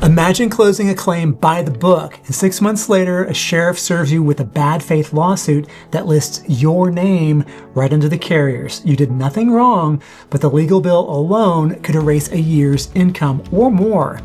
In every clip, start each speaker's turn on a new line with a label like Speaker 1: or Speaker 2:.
Speaker 1: Imagine closing a claim by the book, and 6 months later, a sheriff serves you with a bad faith lawsuit that lists your name right under the carrier's. You did nothing wrong, but the legal bill alone could erase a year's income or more.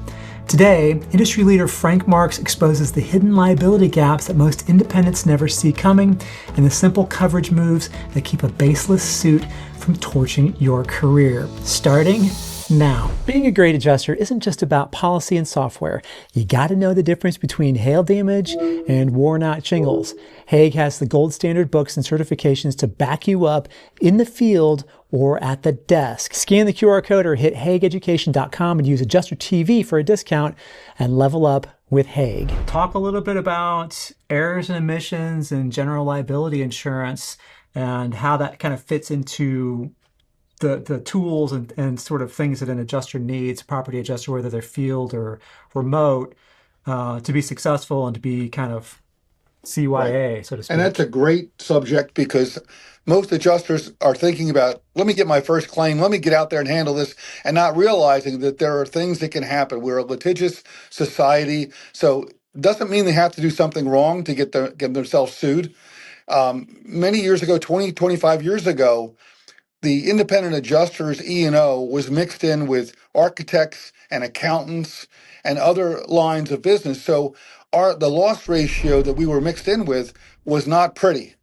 Speaker 1: Today, industry leader Frank Marks exposes the hidden liability gaps that most independents never see coming and the simple coverage moves that keep a baseless suit from torching your career. Starting now. Being a great adjuster isn't just about policy and software. You gotta know the difference between hail damage and worn out shingles. Hague has the gold standard books and certifications to back you up in the field or at the desk. Scan the QR code or hit hagueeducation.com and use Adjuster TV for a discount and level up with Hague. Talk a little bit about errors and omissions and general liability insurance and how that kind of fits into the tools and sort of things that an adjuster needs, a property adjuster, whether they're field or remote, to be successful and to be kind of CYA, right, so to speak.
Speaker 2: And that's a great subject because most adjusters are thinking about, let me get my first claim, let me get out there and handle this, and not realizing that there are things that can happen. We're a litigious society, so it doesn't mean they have to do something wrong to get themselves sued. Many years ago, 20, 25 years ago, the independent adjusters E&O was mixed in with architects and accountants and other lines of business. So the loss ratio that we were mixed in with was not pretty.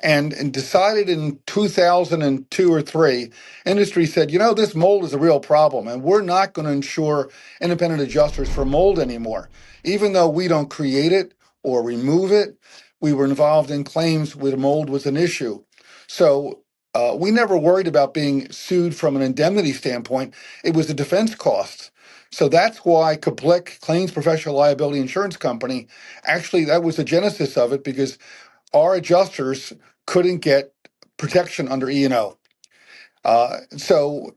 Speaker 2: And decided in 2002 or 3, industry said, you know, this mold is a real problem, and we're not going to insure independent adjusters for mold anymore. Even though we don't create it or remove it, we were involved in claims where mold was an issue. So we never worried about being sued from an indemnity standpoint. It was the defense costs. So that's why CPLIC, Claims Professional Liability Insurance Company, actually that was the genesis of it, because our adjusters couldn't get protection under E&O. So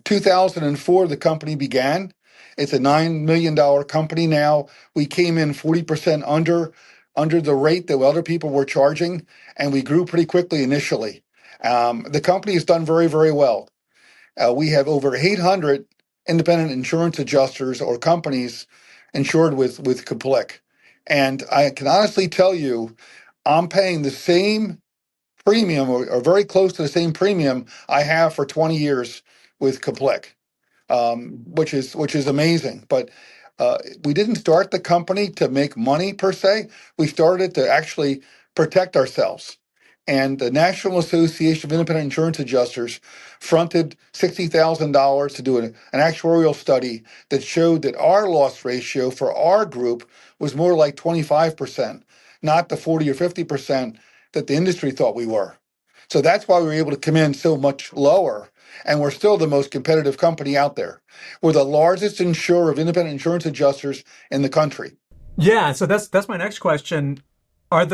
Speaker 2: 2004, the company began. It's a $9 million company now. We came in 40% under the rate that other people were charging, and we grew pretty quickly initially. The company has done very, very well. We have over 800 independent insurance adjusters or companies insured with CPLIC. And I can honestly tell you, I'm paying the same premium or very close to the same premium I have for 20 years with CPLIC, which is amazing. But we didn't start the company to make money per se. We started to actually protect ourselves. And the National Association of Independent Insurance Adjusters fronted $60,000 to do an actuarial study that showed that our loss ratio for our group was more like 25%, not the 40 or 50% that the industry thought we were. So that's why we were able to come in so much lower, and we're still the most competitive company out there. We're the largest insurer of independent insurance adjusters in the country.
Speaker 1: Yeah, so that's my next question. Are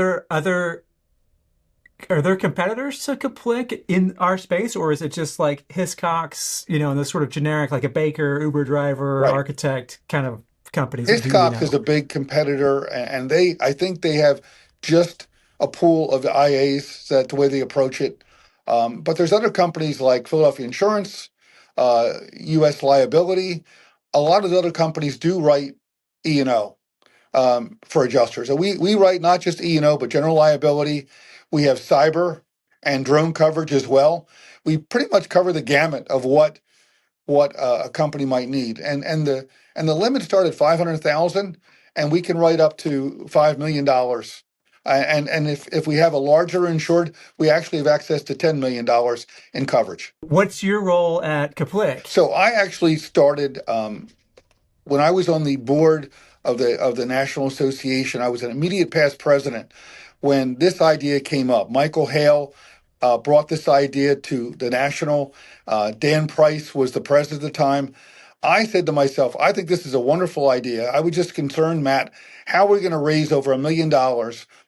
Speaker 1: there competitors to CPLIC in our space, or is it just like Hiscox, and the sort of generic, like a Baker, Uber driver, right, architect kind of companies?
Speaker 2: Hiscox is a big competitor, and I think they have just a pool of IAs, that the way they approach it. But there's other companies like Philadelphia Insurance, US Liability. A lot of the other companies do write E&O for adjusters. And we write not just E&O, but general liability. We have cyber and drone coverage as well. We pretty much cover the gamut of what a company might need. And the limit started at $500,000, and we can write up to $5 million. And if we have a larger insured, we actually have access to $10 million in coverage.
Speaker 1: What's your role at CPLIC?
Speaker 2: So I actually started when I was on the board of the National Association. I was an immediate past president when this idea came up. Michael Hale brought this idea to the National. Dan Price was the president at the time. I said to myself, I think this is a wonderful idea. I was just concerned, Matt, how are we going to raise over $1 million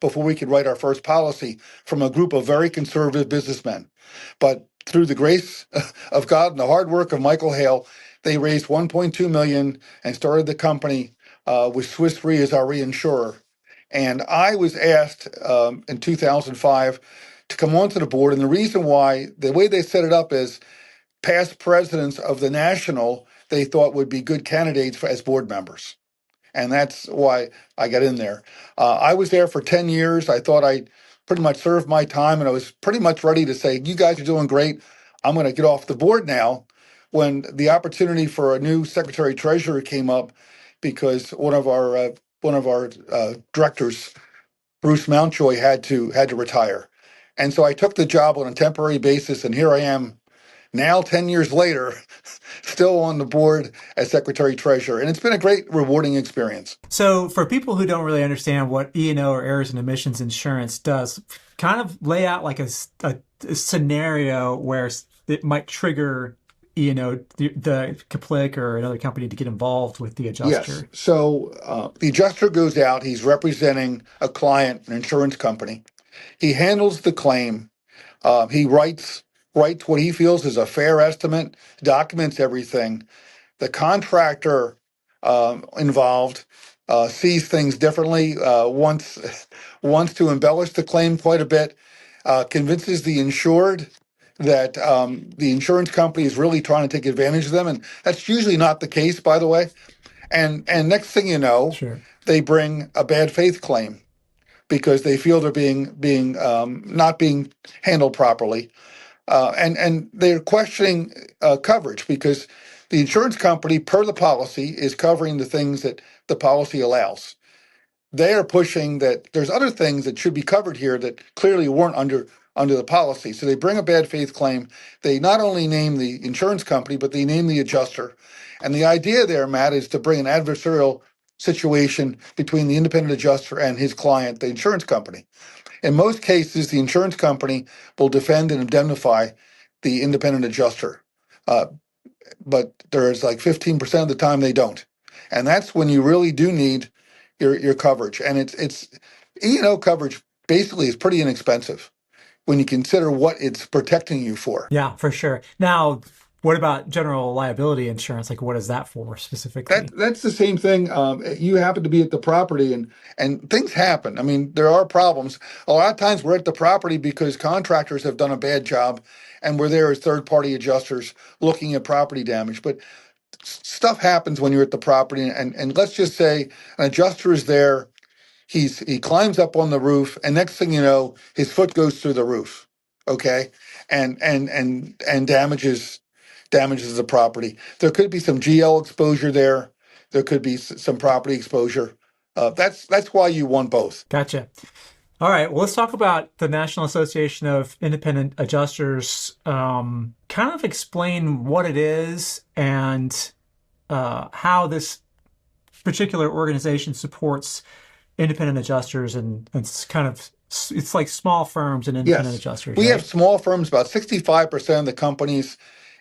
Speaker 2: before we could write our first policy from a group of very conservative businessmen? But through the grace of God and the hard work of Michael Hale, they raised $1.2 million and started the company with Swiss Re as our reinsurer. And I was asked in 2005 to come onto the board. And the reason why, the way they set it up is past presidents of the National, they thought would be good candidates as board members. And that's why I got in there. I was there for 10 years. I thought I pretty much served my time, and I was pretty much ready to say, you guys are doing great. I'm going to get off the board now, when the opportunity for a new secretary treasurer came up, because one of our directors, Bruce Mountjoy, had to retire. And so I took the job on a temporary basis, and here I am now, 10 years later, still on the board as secretary treasurer. And it's been a great, rewarding experience.
Speaker 1: So, for people who don't really understand what E&O or errors and omissions insurance does, kind of lay out like a scenario where it might trigger E&O, the CPLIC or another company to get involved with the adjuster.
Speaker 2: Yes. So the adjuster goes out, he's representing a client, an insurance company. He handles the claim. He writes what he feels is a fair estimate, documents everything. The contractor involved sees things differently, wants to embellish the claim quite a bit, convinces the insured that the insurance company is really trying to take advantage of them, and that's usually not the case, by the way. And next thing you know,
Speaker 1: Sure.
Speaker 2: they bring a bad faith claim because they feel they're being not being handled properly, and they're questioning coverage because the insurance company, per the policy, is covering the things that the policy allows. They are pushing that there's other things that should be covered here that clearly weren't under the policy. So they bring a bad faith claim. They not only name the insurance company, but they name the adjuster. And the idea there, Matt, is to bring an adversarial situation between the independent adjuster and his client, the insurance company. In most cases, the insurance company will defend and indemnify the independent adjuster. Uh, but there's like 15% of the time they don't. And that's when you really do need your coverage. And it's E&O coverage basically is pretty inexpensive when you consider what it's protecting you for.
Speaker 1: Yeah, for sure. Now, what about general liability insurance? Like, what is that for specifically?
Speaker 2: That's the same thing. You happen to be at the property, and things happen. I mean, there are problems. A lot of times we're at the property because contractors have done a bad job, and we're there as third-party adjusters looking at property damage. But stuff happens when you're at the property, and let's just say an adjuster is there. He climbs up on the roof, and next thing you know, his foot goes through the roof. Okay, and damages the property. There could be some GL exposure there. There could be some property exposure. That's why you want both.
Speaker 1: Gotcha. All right. Well, let's talk about the National Association of Independent Adjusters. Kind of explain what it is and how this particular organization supports independent adjusters, and it's kind of it's like small firms and independent
Speaker 2: Yes,
Speaker 1: adjusters,
Speaker 2: we have
Speaker 1: right?
Speaker 2: small firms. About 65% of the companies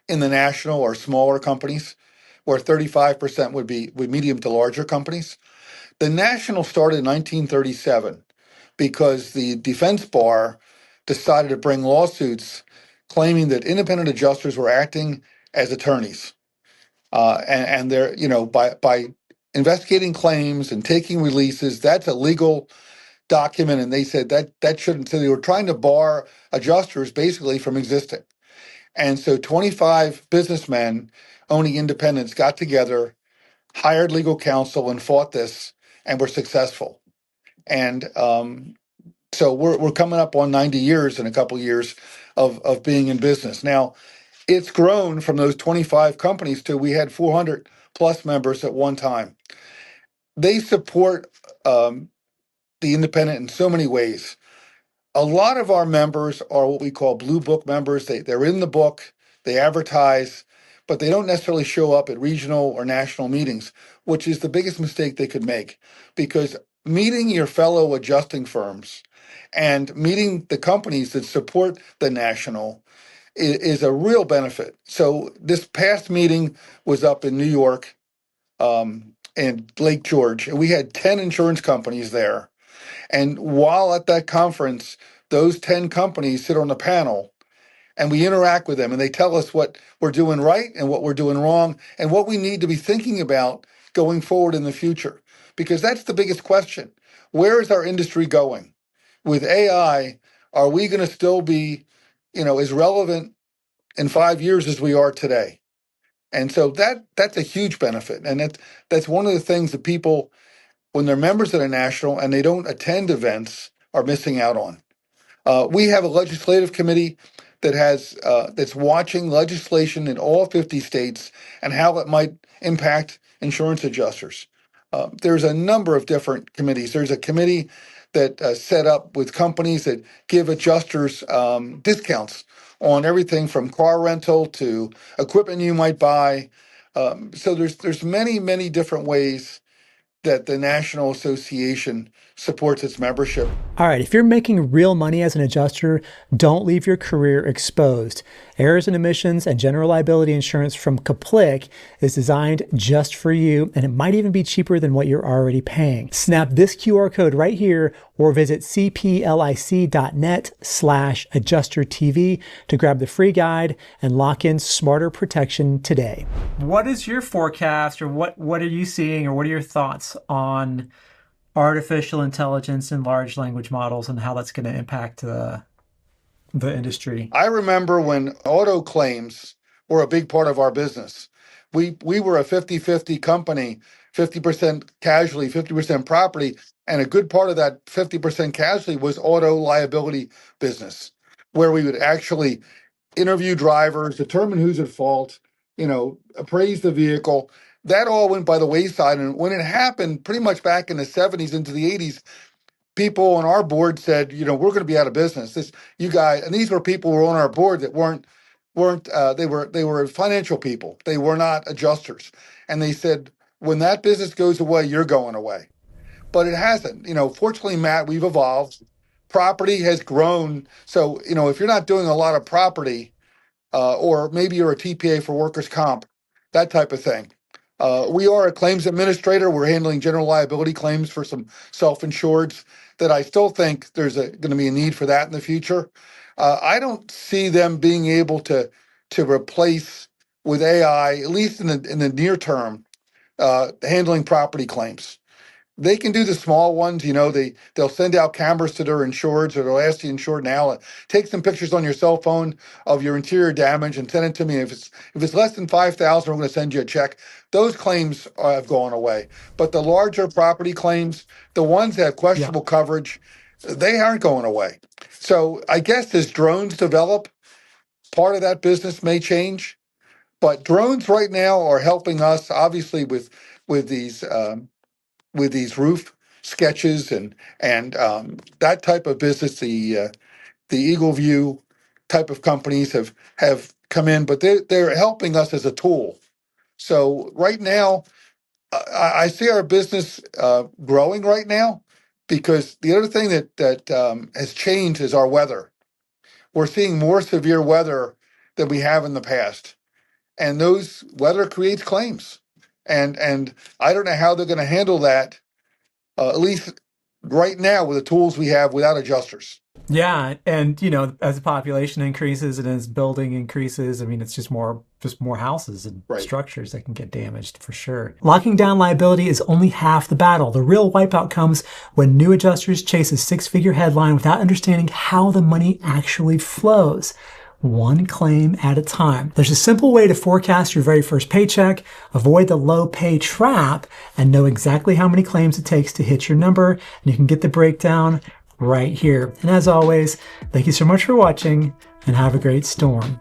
Speaker 2: in the national are smaller companies, where 35% would be medium to larger companies. The national started in 1937 because the defense bar decided to bring lawsuits claiming that independent adjusters were acting as attorneys, and they're by investigating claims and taking releases. That's a legal document, and they said that shouldn't. So they were trying to bar adjusters basically from existing. And so 25 businessmen owning independents got together, hired legal counsel, and fought this, and were successful. And so we're coming up on 90 years in a couple years of being in business. Now, it's grown from those 25 companies to we had 400 plus members at one time. They support the independent in so many ways. A lot of our members are what we call blue book members. They're in the book, they advertise, but they don't necessarily show up at regional or national meetings, which is the biggest mistake they could make, because meeting your fellow adjusting firms and meeting the companies that support the national is a real benefit. So this past meeting was up in New York, and Lake George, and we had 10 insurance companies there. And while at that conference, those 10 companies sit on the panel, and we interact with them, and they tell us what we're doing right and what we're doing wrong and what we need to be thinking about going forward in the future. Because that's the biggest question. Where is our industry going? With AI, are we going to still be, as relevant in 5 years as we are today? And so that's a huge benefit. And that's one of the things that people, when they're members of the national and they don't attend events, are missing out on. We have a legislative committee that's watching legislation in all 50 states and how it might impact insurance adjusters. There's a number of different committees. There's a committee that set up with companies that give adjusters discounts on everything from car rental to equipment you might buy. So there's many different ways that the National Association supports its membership.
Speaker 1: All right, if you're making real money as an adjuster, don't leave your career exposed. Errors and omissions and general liability insurance from CPLIC is designed just for you, and it might even be cheaper than what you're already paying. Snap this QR code right here or visit cplic.net/adjustertv to grab the free guide and lock in smarter protection today. What is your forecast, or what are you seeing, or what are your thoughts on artificial intelligence and large language models and how that's going to impact the industry?
Speaker 2: I remember when auto claims were a big part of our business. We were a 50-50 company, 50% casualty, 50% property, and a good part of that 50% casualty was auto liability business, where we would actually interview drivers, determine who's at fault, appraise the vehicle. That all went by the wayside. And when it happened, pretty much back in the 70s into the 80s, people on our board said, we're going to be out of business. You guys, and these were people who were on our board that weren't they were financial people. They were not adjusters. And they said, when that business goes away, you're going away. But it hasn't. Fortunately, Matt, we've evolved. Property has grown. So, if you're not doing a lot of property, or maybe you're a TPA for workers' comp, that type of thing. We are a claims administrator. We're handling general liability claims for some self-insureds that I still think there's going to be a need for that in the future. I don't see them being able to replace with AI, at least in the near term, handling property claims. They can do the small ones, they'll send out cameras to their insureds, or they'll ask the insured now, take some pictures on your cell phone of your interior damage and send it to me. If it's less than $5,000, we're going to send you a check. Those claims have gone away. But the larger property claims, the ones that have questionable coverage, they aren't going away. So I guess as drones develop, part of that business may change. But drones right now are helping us, obviously, with these roof sketches and that type of business. The Eagle View type of companies have come in, but they're helping us as a tool. So right now, I see our business growing right now, because the other thing that has changed is our weather. We're seeing more severe weather than we have in the past, and those weather creates claims. And I don't know how they're going to handle that, at least right now with the tools we have without adjusters.
Speaker 1: Yeah, and as the population increases and as building increases, it's just more houses and structures that can get damaged for sure. Locking down liability is only half the battle. The real wipeout comes when new adjusters chase a six-figure headline without understanding how the money actually flows. One claim at a time. There's a simple way to forecast your very first paycheck, avoid the low pay trap, and know exactly how many claims it takes to hit your number. And you can get the breakdown right here. And as always, thank you so much for watching, and have a great storm.